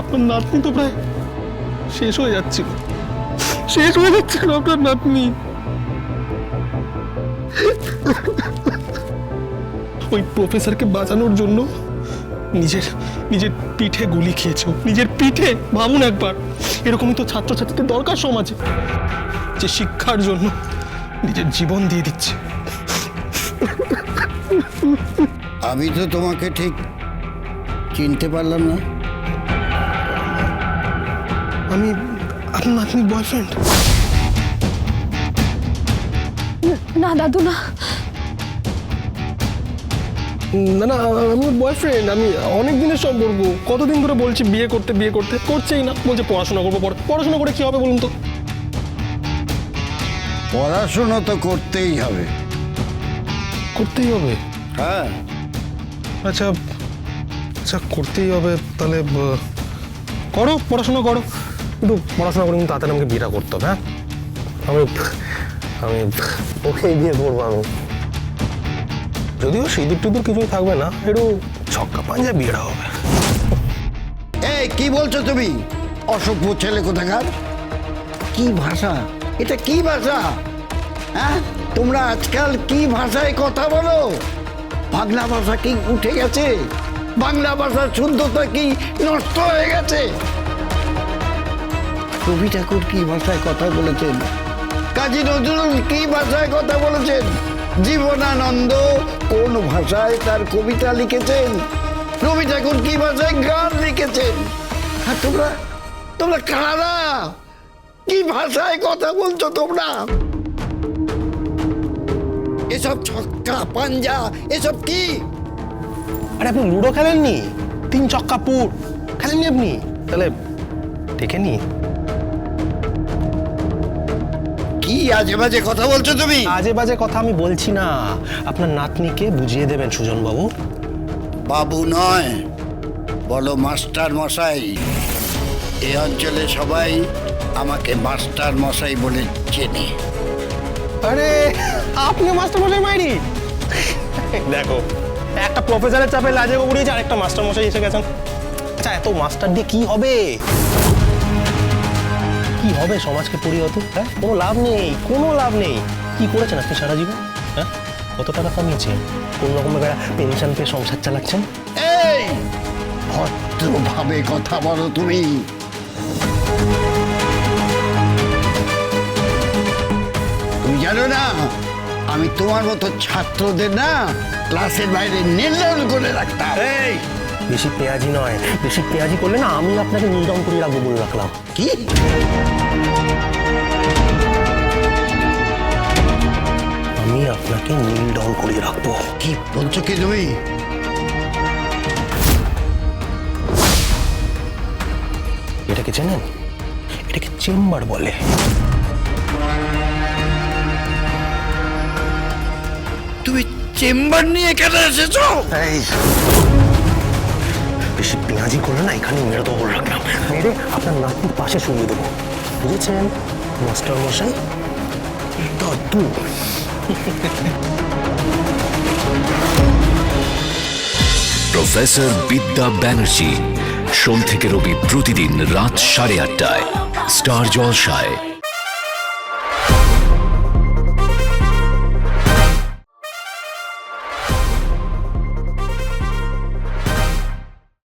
আপনার নাতনি তো প্রায় শেষ হয়ে যাচ্ছিল, আপনার নাতনি। ওই প্রফেসরকে বাঁচানোর জন্য নিজের পিঠে গুলি খেয়েছে, নিজের পিঠে। ভাবুন একবার, এরকমই তো ছাত্রছাত্রীদের দরকার সমাজে, যে শিক্ষার জন্য নিজের জীবন দিয়ে দিচ্ছে। আমি তো তোমাকে ঠিক চিনতে পারলাম না। আমি আপনার নাতনির বয়ফ্রেন্ড। না দাদু না, না না, আমি বয়ফ্রেন্ড। আমি অনেক দিনের সম্পর্ক, কতদিন ধরে বলছি বিয়ে করতে, করছেই না। বলছে পড়াশোনা করবো, পড়াশোনা করে কি হবে বলুন তো? পড়াশোনা তো করতেই হবে। করতেই হবে? হ্যাঁ। আচ্ছা আচ্ছা, করতেই হবে তাহলে। করো, পড়াশোনা করো, কিন্তু পড়াশোনা করে কিন্তু তাড়াতাড়ি আমাকে বিয়েটা করতে হবে। হ্যাঁ, আমি ওকে বিয়ে করবো আমি। যদিও সিঁদুর টিঁদুর কিছুই থাকবে না, একটু ছক্কা পাঞ্জা বিয়েটা হবে। এই কি বলছো তুমি? অসভ্য ছেলে কোথাকার! কি ভাষা এটা? কি ভাষা? হ্যাঁ, তোমরা আজকাল কি ভাষায় কথা বলো? বাংলা ভাষা কি উঠে গেছে? বাংলা ভাষার শুদ্ধতা কি নষ্ট হয়ে গেছে? রবি ঠাকুর কি ভাষায় কথা বলেছেন? কাজী নজরুল কি ভাষায় কথা বলেছেন? জীবনানন্দ কোন ভাষায় তার কবিতা লিখেছেন? রবি ঠাকুর কি ভাষায় গান লিখেছেন? আর তোমরা কারা? কি ভাষায় কথা বলছো তোমরা? এসব ছক্কা পাঞ্জা এসব কি? আরে আপনি লুডো খেলেননি? 3 ছক্কা পুর খেলেননি আপনি? তাহলে দেখে নি। কি আজে বাজে কথা বলছো তুমি? আজে বাজে কথা আমি বলছি না, আপনার নাতনিকে বুঝিয়ে দেবেন সুজন বাবু। বাবু নয়, বলো মাস্টার মশাই। এই অঞ্চলে সবাই আমাকে মাস্টার মশাই বলে চেনে। আরে আপনি মাস্টার মশাই মাইরি? দেখো, একটা প্রফেসরের চাপে লাজে উড়িয়েছে, আর একটা মাস্টার মশাই এসে গেছেন। আচ্ছা, এত মাস্টার দিয়ে কি হবে? কি হবে সমাজকে পরিণত? হ্যাঁ, কোনো লাভ নেই, কোনো লাভ নেই। কি করেছেন আপনি সারা জীবন? হ্যাঁ, কত টাকা কামিয়েছেন? কোন রকম পেনশন পেয়ে সংসার চালাচ্ছেন? এই ভদ্রভাবে কথা বলো তুমি। তুমি জানো না, আমি তোমার মতো ছাত্রদের না ক্লাসের বাইরে নির্লন করে রাখতাম। এই বেশি পেঁয়াজি নয়, বেশি পেঁয়াজি করলে না আমি আপনাকে নির্দম করে রাখবো বলে রাখলাম। কি? আমি আপনাকে নীল ডাউন করে রাখবো। কি বলছো কি তুমি? এটাকে চেনেন? এটাকে চেম্বার বলে। তুমি চেম্বার নিয়ে কেন এসেছো? এই বেশি পেঁয়াজি করলে না এখানে মেরে দেবো বলে রাখলাম। মেরে আপনার নাতনির পাশে শুয়ে দেবো, বুঝেছেন মাস্টার মশাই? দাদু। প্রফেসর বিদ্যা ব্যানার্জি, সোম থেকে রবি প্রতিদিন রাত 8:30টায় স্টার জলসায়।